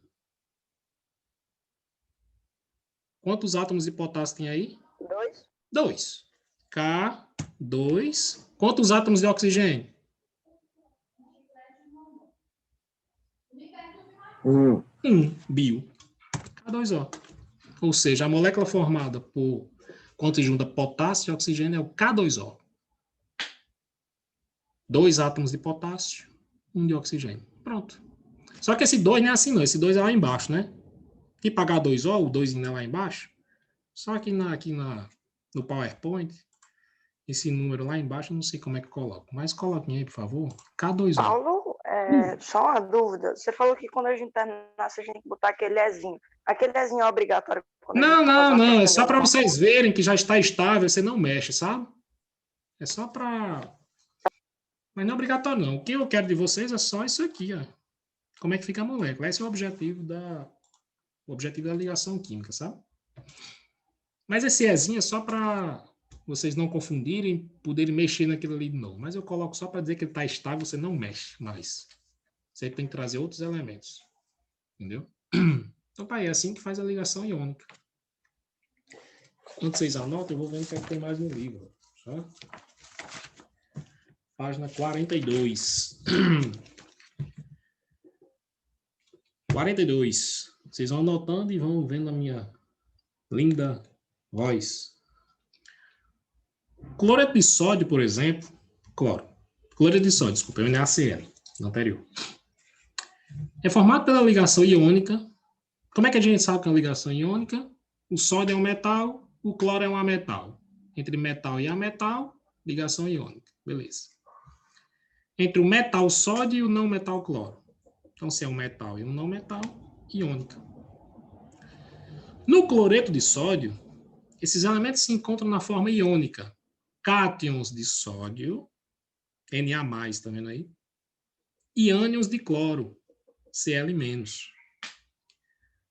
[SPEAKER 1] Quantos átomos de potássio tem aí?
[SPEAKER 2] 2.
[SPEAKER 1] 2. K2. Quantos átomos de oxigênio?
[SPEAKER 4] 1.
[SPEAKER 1] Bio. K2O. Ou seja, a molécula formada por quando se junta potássio e oxigênio é o K2O. 2 átomos de potássio, 1 de oxigênio. Pronto. Só que esse 2 não é assim não, esse 2 é lá embaixo, né? Tipo H2O, o 2 lá embaixo. Só aqui no PowerPoint, esse número lá embaixo, eu não sei como é que coloco. Mas coloquem aí, por favor. K2O.
[SPEAKER 5] Paulo, só uma dúvida. Você falou que quando a gente terminasse, a gente tem que botar aquele Ezinho. Aquele Ezinho é obrigatório quando a gente for fazer uma
[SPEAKER 1] Não. É
[SPEAKER 5] questão
[SPEAKER 1] só
[SPEAKER 5] de
[SPEAKER 1] para
[SPEAKER 5] alguma
[SPEAKER 1] vocês
[SPEAKER 5] coisa?
[SPEAKER 1] verem que já está estável, você não mexe, sabe? É só para... Mas não é obrigatório, não. O que eu quero de vocês é só isso aqui, ó. Como é que fica a molécula. Esse é o objetivo da ligação química, sabe? Mas esse Ezinho é só para vocês não confundirem, poderem mexer naquilo ali de novo. Mas eu coloco só para dizer que ele está estável, você não mexe mais. Você tem que trazer outros elementos. Entendeu? Então, pai, é assim que faz a ligação iônica. Quando vocês anotam, eu vou vendo o que é que tem mais no livro. Certo? Página 42. 42. Vocês vão anotando e vão vendo a minha linda voz. Cloreto de sódio, por exemplo, cloreto de sódio, desculpa, é o NaCl, no anterior. É formado pela ligação iônica. Como é que a gente sabe que é uma ligação iônica? O sódio é um metal, o cloro é um ametal. Entre metal e ametal, ligação iônica. Beleza. Entre o metal sódio e o não metal cloro. Então, se é um metal e um não metal, iônica. No cloreto de sódio, esses elementos se encontram na forma iônica. Cátions de sódio, Na+, tá vendo aí? E ânions de cloro, Cl-.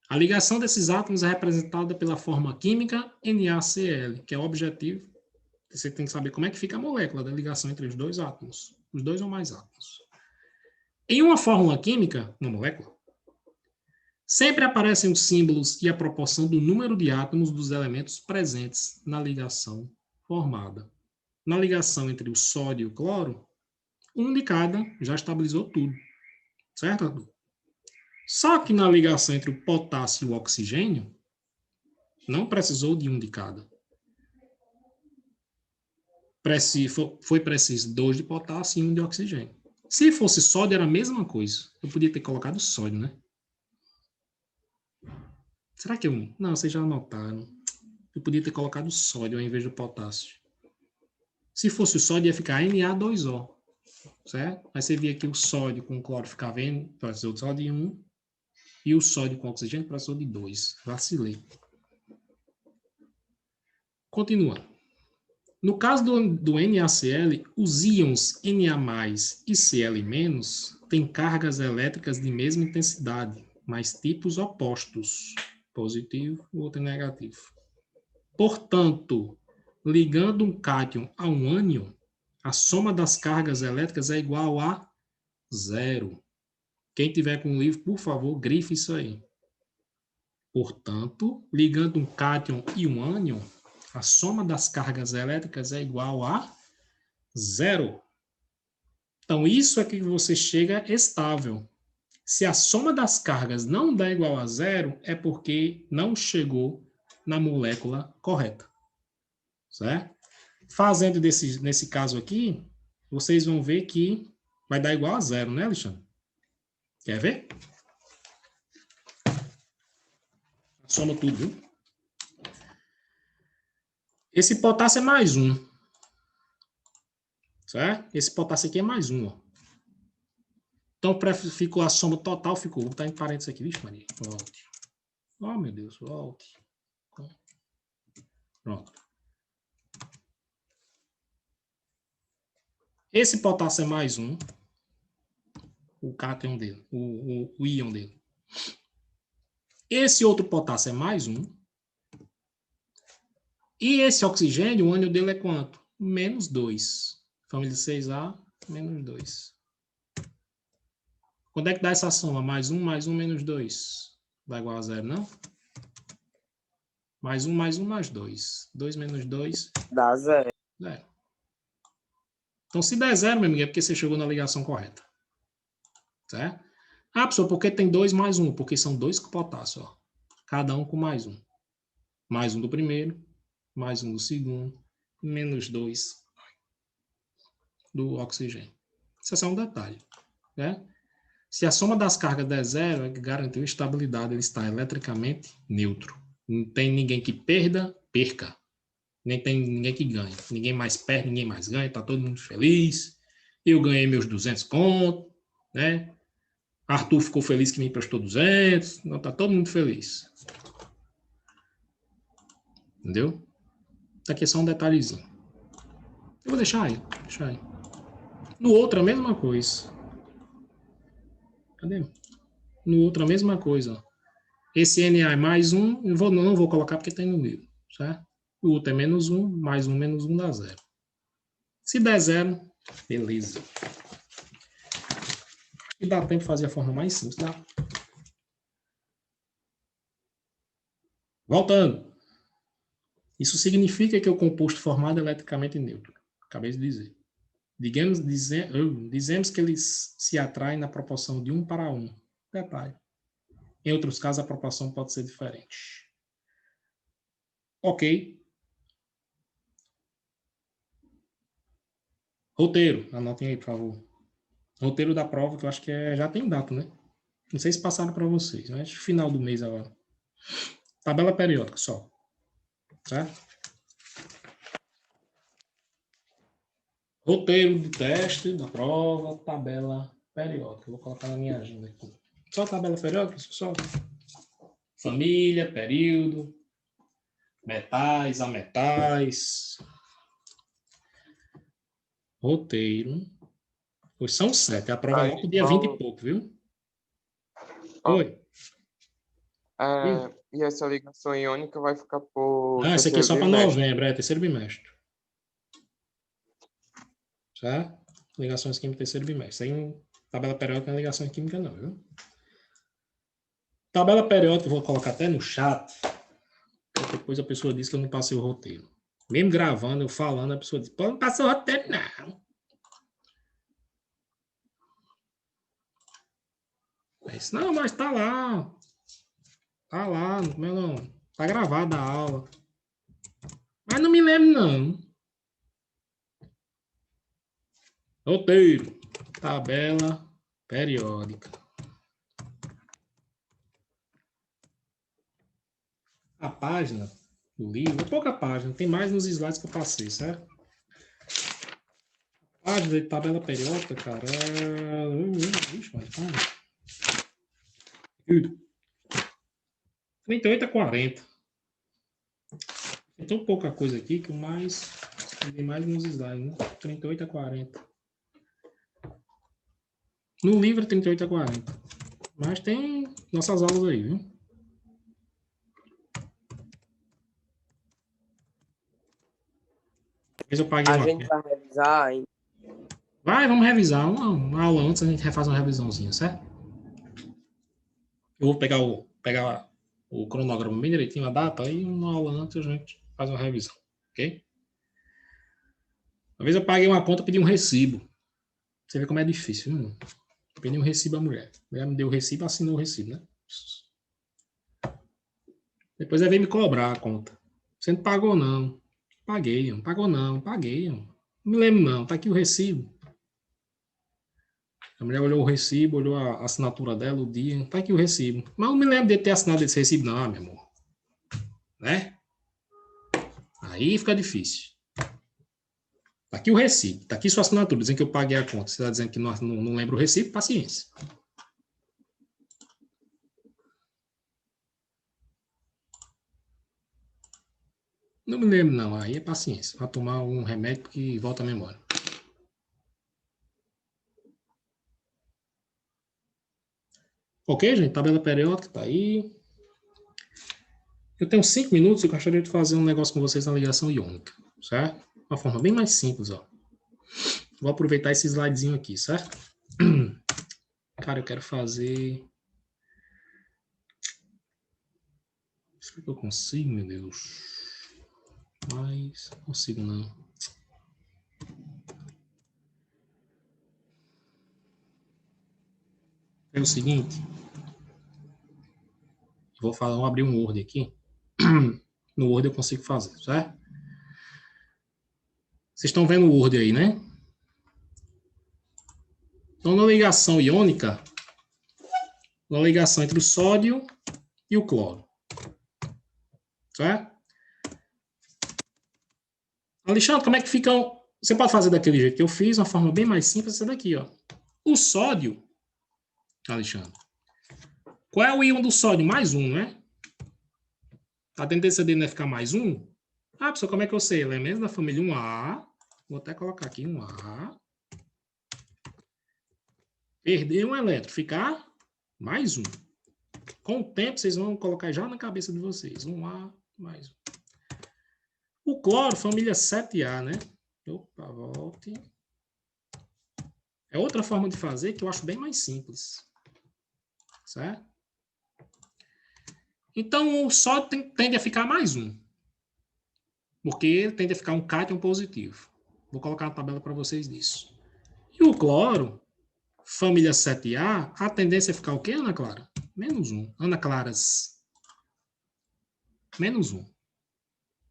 [SPEAKER 1] A ligação desses átomos é representada pela forma química NaCl, que é o objetivo. Você tem que saber como é que fica a molécula da ligação entre os dois átomos, os dois ou mais átomos. Em uma fórmula química, uma molécula, sempre aparecem os símbolos e a proporção do número de átomos dos elementos presentes na ligação formada. Na ligação entre o sódio e o cloro, um de cada já estabilizou tudo. Certo, Arthur? Só que na ligação entre o potássio e o oxigênio, não precisou de um de cada. Foi preciso 2 de potássio e 1 de oxigênio. Se fosse sódio, era a mesma coisa. Eu podia ter colocado sódio, né? Será que eu... Não, vocês já anotaram. Eu podia ter colocado sódio ao invés do potássio. Se fosse o sódio, ia ficar Na2O. Certo? Aí você via que o sódio com o cloro ficava N, precisou só de 1. E o sódio com oxigênio precisou de 2. Vacilei. Continuando. No caso do NaCl, os íons Na+, e Cl- têm cargas elétricas de mesma intensidade, mas tipos opostos, positivo e outro negativo. Portanto, ligando um cátion a um ânion, a soma das cargas elétricas é igual a 0. Quem tiver com o livro, por favor, grife isso aí. Portanto, ligando um cátion e um ânion, a soma das cargas elétricas é igual a 0. Então, isso é que você chega estável. Se a soma das cargas não dá igual a 0, é porque não chegou na molécula correta. Certo? Fazendo nesse caso aqui, vocês vão ver que vai dar igual a 0, né, Alexandre? Quer ver? Soma tudo, viu? Esse potássio é mais 1. Certo? Esse potássio aqui é mais 1. Ó. Então, ficou a soma total, ficou. Vou botar em parênteses aqui. Vixe, Maria. Volte. Oh, meu Deus. Volte. Pronto. Esse potássio é mais 1. O cátion dele. O íon dele. Esse outro potássio é mais 1. E esse oxigênio, o ânion dele é quanto? Menos 2. Família 6A, menos 2. Quando é que dá essa soma? Mais 1, menos 2. Dá igual a 0, não? Mais 1, mais 2. 2 menos 2.
[SPEAKER 5] Dá 0.
[SPEAKER 1] 0. Então, se der 0, meu amigo, é porque você chegou na ligação correta. Certo? Ah, professor, por que tem 2 mais 1? Porque são 2 com potássio, ó. Cada um com mais 1. Mais 1 do primeiro, mais 1 do segundo, menos 2 do oxigênio. Isso é só um detalhe. Né? Se a soma das cargas der zero, é que garantiu estabilidade, ele está eletricamente neutro. Não tem ninguém que perca. Nem tem ninguém que ganhe. Ninguém mais perde, ninguém mais ganha, tá todo mundo feliz. Eu ganhei meus 200 conto, né? Arthur ficou feliz que me emprestou 200, não, tá todo mundo feliz. Entendeu? Aqui é só um detalhezinho. Eu vou deixar aí. No outro, a mesma coisa. Cadê? No outro, a mesma coisa. Esse NA é mais 1, não vou colocar porque tem no livro, certo? O outro é menos 1, mais 1, menos 1 dá 0. Se der 0, beleza. E dá tempo de fazer a forma mais simples, tá? Voltando. Isso significa que o composto formado é eletricamente neutro. Acabei de dizer. Dizemos que eles se atraem na proporção de 1 para 1. Detalhe. Em outros casos, a proporção pode ser diferente. Ok. Roteiro. Anotem aí, por favor. Roteiro da prova, que eu acho que já tem data, né? Não sei se passaram para vocês, mas final do mês agora. Tabela periódica só. Certo? Roteiro de teste da prova, tabela periódica. Eu vou colocar na minha agenda aqui. Só tabela periódica, só. Família, período, metais, ametais. Roteiro. Pois são 7. A prova é dia 20 e pouco, viu? Oi.
[SPEAKER 6] E essa ligação iônica vai ficar por...
[SPEAKER 1] Essa aqui é só para novembro, terceiro bimestre. Tá? Ligações químicas terceiro bimestre. Sem tabela periódica não é ligação química não, viu? Tabela periódica eu vou colocar até no chat. Depois a pessoa diz que eu não passei o roteiro. Mesmo gravando, eu falando, a pessoa diz, pô, não passou o roteiro não. Mas, não, mas tá lá. Tá lá, meu não. Tá gravada a aula. Mas não me lembro não. Roteiro. Tabela periódica. A página do livro é pouca página. Tem mais nos slides que eu passei, certo? A página de tabela periódica, cara, Ixi, mas calma. 38 a 40. Tem tão pouca coisa aqui que o mais... Tem mais nos slides, né? 38 a 40. No livro é 38 a 40. Mas tem nossas aulas aí, viu? Eu paguei
[SPEAKER 3] a gente vai revisar ainda.
[SPEAKER 1] Vamos revisar. Uma aula antes a gente refaz uma revisãozinha, certo? Eu vou pegar o cronograma bem direitinho, a data, aí uma aula antes a gente faz uma revisão, ok? Uma vez eu paguei uma conta e pedi um recibo. Você vê como é difícil, viu? Pedi um recibo à mulher. A mulher me deu o recibo, assinou o recibo, né? Depois ela veio me cobrar a conta. Você não pagou, não. Paguei, não pagou, não. Paguei, não me lembro, não. Tá aqui o recibo. A mulher olhou o recibo, olhou a assinatura dela, o dia. Tá aqui o recibo. Mas não me lembro de ter assinado esse recibo, não, meu amor. Né? Aí fica difícil. Tá aqui o recibo. Tá aqui sua assinatura, dizendo que eu paguei a conta. Você tá dizendo que não lembra o recibo? Paciência. Não me lembro, não. Aí é paciência. Vai tomar um remédio que volta a memória. Ok, gente? Tabela periódica tá aí. Eu tenho 5 minutos e eu gostaria de fazer um negócio com vocês na ligação iônica, certo? Uma forma bem mais simples, ó. Vou aproveitar esse slidezinho aqui, certo? Cara, eu quero fazer... Será que eu consigo, meu Deus? Mas não consigo, não. É o seguinte. Vou abrir um Word aqui. No Word eu consigo fazer, certo? Vocês estão vendo o Word aí, né? Então, na ligação iônica, a ligação entre o sódio e o cloro. Certo? Alexandre, como é que ficam... Você pode fazer daquele jeito que eu fiz, uma forma bem mais simples, essa daqui, ó. O sódio, Alexandre, qual é o íon do sódio? Mais um, né? A tendência dele não é ficar mais um? Ah, pessoal, como é que eu sei? Elementos da família 1A. Vou até colocar aqui 1A. Perder um elétron, ficar mais um. Com o tempo, vocês vão colocar já na cabeça de vocês. 1A mais um. O cloro, família 7A, né? Opa, volte. É outra forma de fazer que eu acho bem mais simples. Certo? Então, o sódio tende a ficar mais um. Porque ele tende a ficar um cátion positivo. Vou colocar uma tabela para vocês disso. E o cloro, família 7A, a tendência é ficar o quê, Ana Clara? Menos um. Ana Claras. Menos um.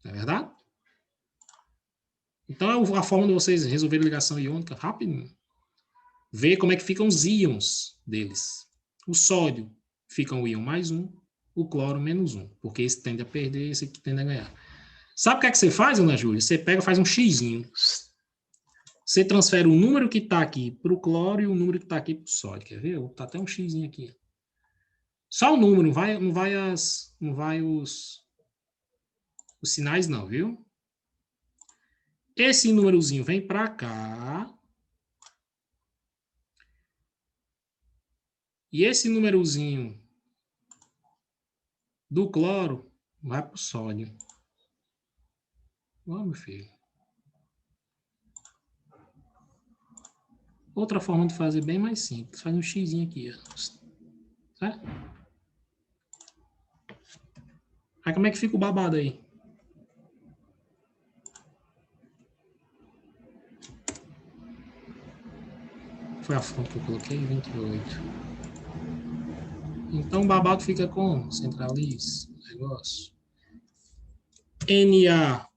[SPEAKER 1] Não é verdade? Então, é a forma de vocês resolverem ligação iônica rapidinho. Ver como é que ficam os íons deles. O sódio fica um íon mais um, o cloro menos um. Porque esse tende a perder, esse aqui tende a ganhar. Sabe o que é que você faz, Ana Júlia? Você pega e faz um xizinho. Você transfere o número que está aqui para o cloro e o número que está aqui para o sódio. Quer ver? Está até um xizinho aqui. Só o número, não vai os sinais não, viu? Esse númerozinho vem para cá. E esse númerozinho do cloro vai para o sódio. Ó, meu filho. Outra forma de fazer bem mais simples. Faz um xizinho aqui, ó. Certo? Aí como é que fica o babado aí? Foi a fonte que eu coloquei, 28. Então o babado fica como? Centralize o negócio. Na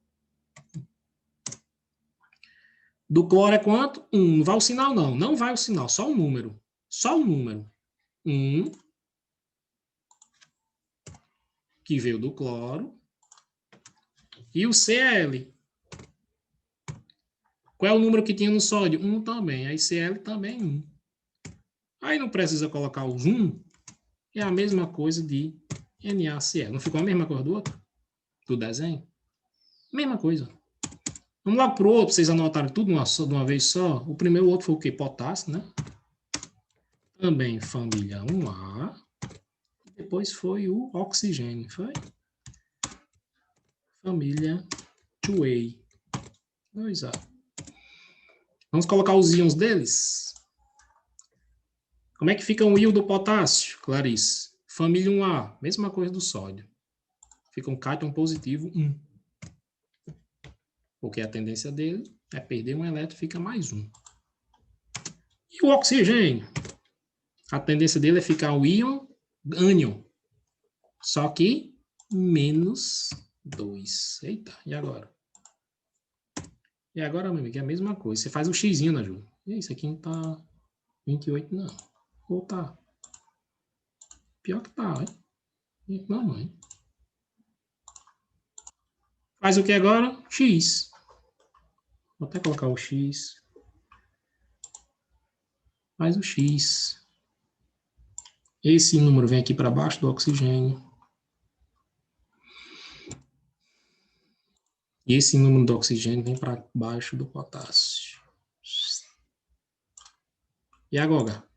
[SPEAKER 1] do cloro é quanto? 1. Não vai o sinal, não. Não vai o sinal, só o número. Só o número. 1. Que veio do cloro. E o Cl. Qual é o número que tinha no sódio? 1 também. Aí Cl também 1. Aí não precisa colocar os 1. É a mesma coisa de NaCl. Não ficou a mesma cor do outro? Do desenho? Mesma coisa. Vamos lá para o outro, vocês anotaram tudo de uma vez só. O primeiro, o outro foi o quê? Potássio, né? Também família 1A. Depois foi o oxigênio, foi? Família 2A. 2A. Vamos colocar os íons deles. Como é que fica o íon do potássio, Clarice? Família 1A, mesma coisa do sódio. Fica um cátion positivo 1. Porque a tendência dele é perder um elétron, fica mais um. E o oxigênio? A tendência dele é ficar o íon ânion. Só que menos 2. Eita, e agora? E agora, meu amigo, é a mesma coisa. Você faz um xizinho, né, Ju? E isso aqui não tá 28, não. Ou tá? Pior que tá, hein? Mamãe. Faz o que agora? X. Vou até colocar o X. Faz o X. Esse número vem aqui para baixo do oxigênio. E esse número do oxigênio vem para baixo do potássio. E agora?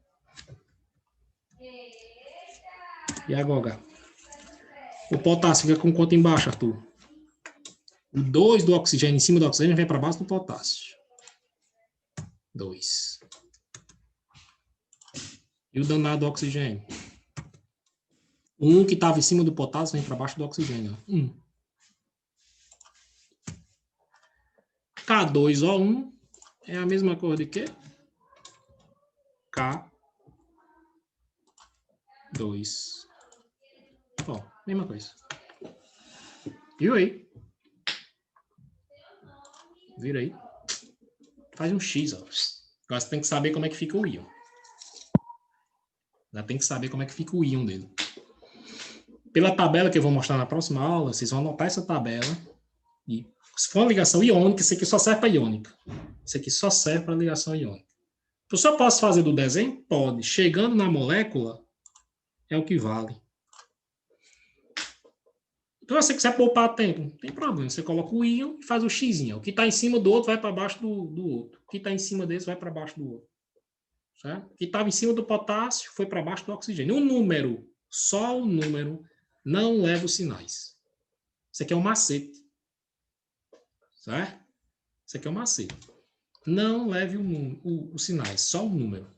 [SPEAKER 1] E agora? O potássio fica com quanto embaixo, Arthur? O 2 do oxigênio em cima do oxigênio vem para baixo do potássio. 2. E o danado do oxigênio? O 1 que estava em cima do potássio vem para baixo do oxigênio. 1. K2O1 é a mesma cor de quê? K2. Ó, mesma coisa. Viu aí? Vira aí. Faz um X, ó. Agora você tem que saber como é que fica o íon. Já tem que saber como é que fica o íon dele. Pela tabela que eu vou mostrar na próxima aula, vocês vão anotar essa tabela. E se for uma ligação iônica, isso aqui só serve para iônica. Isso aqui só serve para ligação iônica. Eu só posso fazer do desenho? Pode. Chegando na molécula, é o que vale. Então, se você quiser poupar tempo, não tem problema. Você coloca o íon e faz o xizinho. O que está em cima do outro vai para baixo do outro. O que está em cima desse vai para baixo do outro. Certo? O que estava em cima do potássio foi para baixo do oxigênio. O número, só o número, não leva os sinais. Isso aqui é um macete. Certo? Isso aqui é um macete. Não leve os sinais, só o número.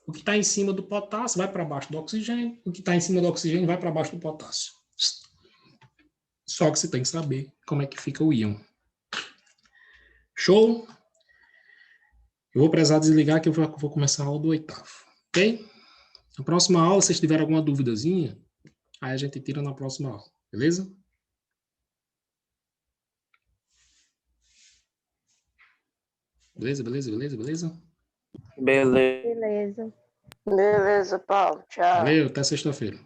[SPEAKER 1] O que está em cima do potássio vai para baixo do oxigênio. O que está em cima do oxigênio vai para baixo do potássio. Só que você tem que saber como é que fica o íon. Show? Eu vou precisar desligar que eu vou começar a aula do 8º. Ok? Na próxima aula, se vocês tiverem alguma duvidazinha, aí a gente tira na próxima aula. Beleza? Beleza?
[SPEAKER 2] Beleza.
[SPEAKER 5] Beleza, Paulo. Tchau.
[SPEAKER 1] Valeu, até sexta-feira.